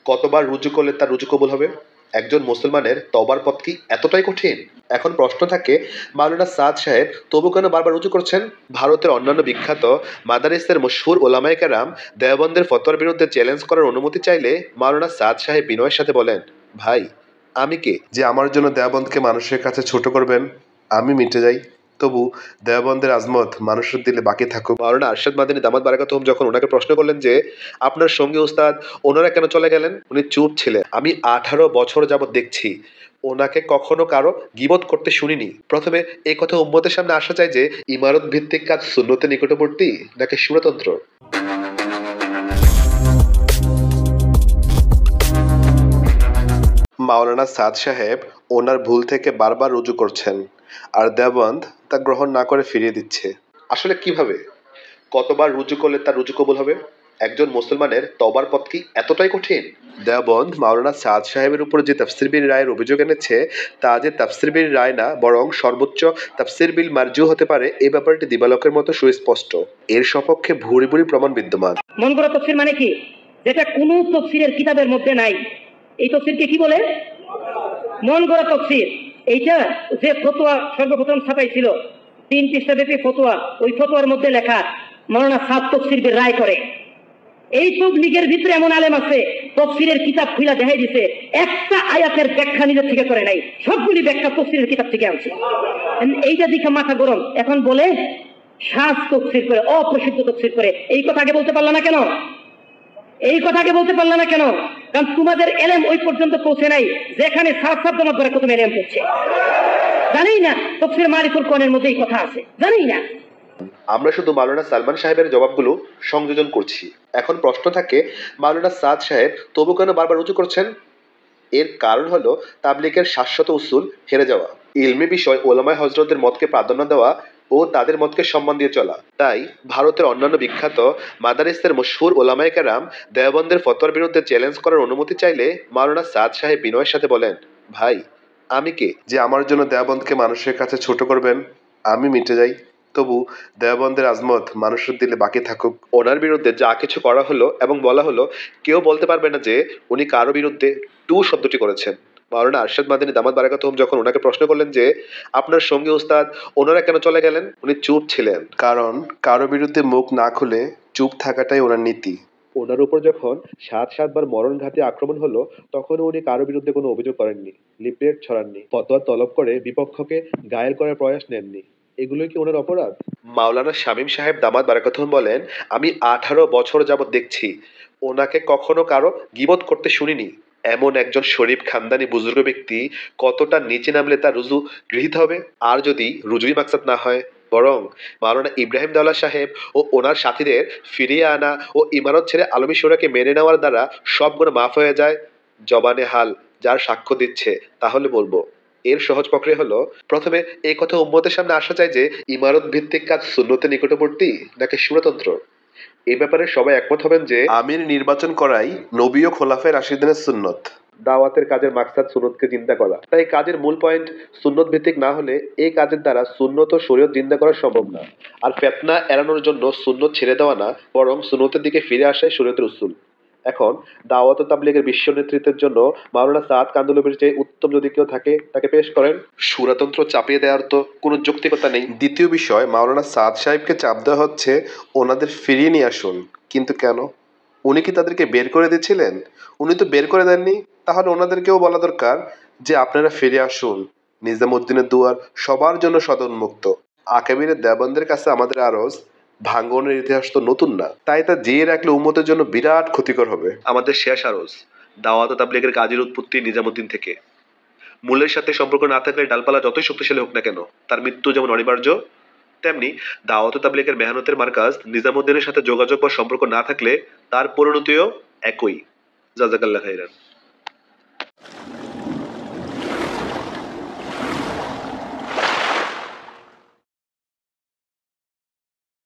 কতবার রুজু করলে তার রুজু কবুল হবে? একজন মুসলমানের তওবার পথ কি এতটাই কঠিন? এখন প্রশ্ন থাকে, মাওলানা সাদ সাহেব তবু কেন বারবার রুজু করছেন? ভারতের অন্যান্য বিখ্যাত মাদারিসের মশহুর ওলামায়ে কেরাম দেওবন্দের ফতোয়ার বিরুদ্ধে চ্যালেঞ্জ করার অনুমতি চাইলে মাওলানা সাদ সাহেব বিনয়ের সাথে বলেন, ভাই আমি কে যে আমার জন্য দেওবন্দকে মানুষের কাছে ছোট করবেন? আমি মিটে যাই, তবু দেওবন্দের আজমত মানুষের দিলে বাকি থাকুক। মাওলানা আরশাদ মাদানী দামাত বারাকাতুহুম যখন ওনাকে প্রশ্ন করলেন যে আপনার সঙ্গী উস্তাদ ওনারা কেন চলে গেলেন, উনি চুপ ছিলেন। আমি 18 বছর যাবৎ দেখছি ওনাকে কখনো কারো গীবত করতে শুনিনি। প্রথমে এই কথা উম্মতের সামনে আসা যায় যে ইমারত ভিত্তিক কাজ সুন্নতের নিকটবর্তী নাকি সুরতন্ত্র। মাওলানা সাদ সাহেব ওনার ভুল থেকে বারবার রুজু করছেন, আর দেওবন্দ তা গ্রহণ না করে ফিরিয়ে দিচ্ছে। আসলে কিভাবে, কতবার রুজু করলে তার রুজু কবুল হবে? একজন মুসলমানের তওবার পথ কি এতটাই কঠিন? দেওবন্দ মাওলানা সাদ সাহেবের উপর যে তাফসির বিল রায়ের অভিযোগ এনেছে তা যে তাফসির বিল রায় না, বরং সর্বোচ্চ তাফসির বিল মারজু হতে পারে, এই ব্যাপারটি দিবালোকের মতো সুস্পষ্ট। এর সপক্ষে ভুরি ভুরি প্রমাণ বিদ্যমান। মন গড়া তাফসির মানে কি? যেটা কোন তাফসিরের কিতাবের মধ্যে নাই, এই তাফসিরকে কি বলে? মন গড়া তাফসির। এইটা যে ফতোয়া সর্বপ্রথম ছাপাইছিল 3 পৃষ্ঠাব্যাপী ফতোয়া, ওই ফতোয়ার মধ্যে লেখা মাওলানা সাদ তাফসির বিল রায় করে। এই তাবলীগের ভিতরে এমন আলেম আছে তাফসিরের কিতাব খুলে দেখাই দিছে, একটা আয়াতের ব্যাখ্যা নিজের থেকে করে নাই, সবগুলি ব্যাখ্যা তাফসিরের কিতাব থেকে আনছে। এইটা দেখে মাথা গরম। এখন বলে শাজ তাফসির করে, অপ্রসিদ্ধ তাফসির করে। এই কথা আগে বলতে পারলা না কেন? এই কথা আগে বলতে পারলা না কেন? কারণ তোমাদের এলেম ওই পর্যন্ত পৌঁছে নাই যেখানে সাত সাত জমা করে প্রথমে এলেম পড়ছে। জানি না তাফসির মারিফুল কোরআনের মধ্যে এই কথা আছে, জানি না। আমরা শুধু মাওলানা সালমান সাহেবের জবাবগুলো সংযোজন করছি। এখন প্রশ্ন থাকে, মাওলানা সাদ সাহেব তবু কেন বারবার রুজু করছেন? এর কারণ হলো তাবলিগের শাশ্বত উসুল হেরে যাওয়া, ইলমি বিষয় ওলামায়ে হযরতদের মতকে প্রাধান্য দেওয়া ও তাদের মতকে সম্মান দিয়ে চলা। তাই ভারতের অন্যান্য বিখ্যাত মাদারিসের মশহুর ওলামায়ে কেরাম দেওবন্দের ফতোয়ার বিরুদ্ধে চ্যালেঞ্জ করার অনুমতি চাইলে মাওলানা সাদ সাহেব বিনয়ের সাথে বলেন, ভাই আমি কে যে আমার জন্য দেওবন্দকে মানুষের কাছে ছোট করবেন? আমি মিটে যাই, তবু দেওবন্দের আজমত মানুষের দিলে বাকি থাকুক। ওনার বিরুদ্ধে যা কিছু করা হলো এবং বলা হলো, কেউ বলতে পারবে না যে উনি কারো বিরুদ্ধে টু শব্দটি করেছেন। মাওলানা আরশাদ মাদানী দামাত বারাকাতুহুম যখন ওনাকে প্রশ্ন করলেন যে আপনার সঙ্গী উস্তাদ ওনারা কেন চলে গেলেন, উনি চুপ ছিলেন। কারণ কারো বিরুদ্ধে মুখ না খুলে চুপ থাকাটাই ওনার নীতি। ওনার উপর যখন 7-7 বার মরণঘাতী আক্রমণ হলো, তখন উনি কারো বিরুদ্ধে কোনো অভিযোগ করেননি, লিফলেট ছড়াননি, ফতোয়া তলব করে বিপক্ষকে ঘায়েল করার প্রয়াস নেননি। এগুলোই কি ওনার অপরাধ? মাওলানা শামীম সাহেব দামাত বারাকাতুহুম বলেন, আমি 18 বছর যাবৎ দেখছি ওনাকে কখনো কারো গীবত করতে শুনিনি। এমন একজন শরীফ খানদানি বুজুর্গ ব্যক্তি কতটা নিচে নামলে তার রুজু গৃহীত হবে? আর যদি রুজুই মাকসাদ না হয়, বরং মাওলানা ইব্রাহিম দাওলা সাহেব ও ওনার সাথীদের ফিরিয়ে আনা ও ইমারত ছেড়ে আলমী শূরাকে মেনে নেওয়ার দ্বারা সব গুণ মাফ হয়ে যায়, জবানে হাল যার সাক্ষ্য দিচ্ছে, তাহলে বলবো এর সহজ প্রক্রিয়া হলো, প্রথমে এই কথা উম্মতের সামনে আসা যায় যে ইমারত ভিত্তিক কাজ সুন্নতের নিকটবর্তী নাকি সুরতন্ত্র। এই ব্যাপারে সবাই একমত হবেন যে আমির নির্বাচন করাই নবী ও খোলাফায়ে রাশিদিনের সুন্নত। দাওয়াতের কাজের মাকসাদ সুন্নতকে জিন্দা করা, তাই কাজের মূল পয়েন্ট সুন্নত ভিত্তিক না হলে এই কাজের দ্বারা সুন্নত ও শরীয়ত জিন্দা করা সম্ভব না। আর ফিতনা এড়ানোর জন্য সুন্নত ছেড়ে দেওয়া না, বরং সুন্নতের দিকে ফিরে আসাই শরীয়তের উসুল। এখন দাওয়াত ও তাবলীগের বিশ্ব নেতৃত্বের জন্য মাওলানা সাদ কান্দুলবির চেয়ে উত্তম যদি কেউ থাকে তাকে পেশ করেন। সুরাতন্ত্র চাপিয়ে দেওয়ার তো কোনো যৌক্তিকতা নেই। দ্বিতীয় বিষয়, মাওলানা সাদ সাহেবকে চাপ দেওয়া হচ্ছে ওনাদের ফিরিয়ে নিয়ে আসুন। কিন্তু কেন? উনি কি তাদেরকে বের করে দিয়েছিলেন? উনি তো বের করে দেননি। তাহলে ওনাদেরকেও বলা দরকার যে আপনারা ফিরে আসুন, নিজামুদ্দিনের দুয়ার সবার জন্য সদা উন্মুক্ত। আকাবিরের দেওবন্দের কাছে আমাদের আরজ, ভাঙ্গনের ইতিহাস তো নতুন না, তাই তা জিয়ে রাখলে উম্মতের জন্য বিরাট ক্ষতিকর হবে। আমাদের শেষ আরজ, দাওয়াত ও তাবলীগের কাজের উৎপত্তি নিজামুদ্দিন থেকে। মূলের সাথে সম্পর্ক না থাকলে ডালপালা যতই শক্তিশালী হোক না কেন, তার মৃত্যু যেমন অনিবার্য, তেমনি দাওয়াত ও তাবলীগের মেহনতের মার্কাজ নিজামুদ্দিনের সাথে যোগাযোগ বা সম্পর্ক না থাকলে তার পরিণতিও একই। জাযাকাল্লাহ খাইরান।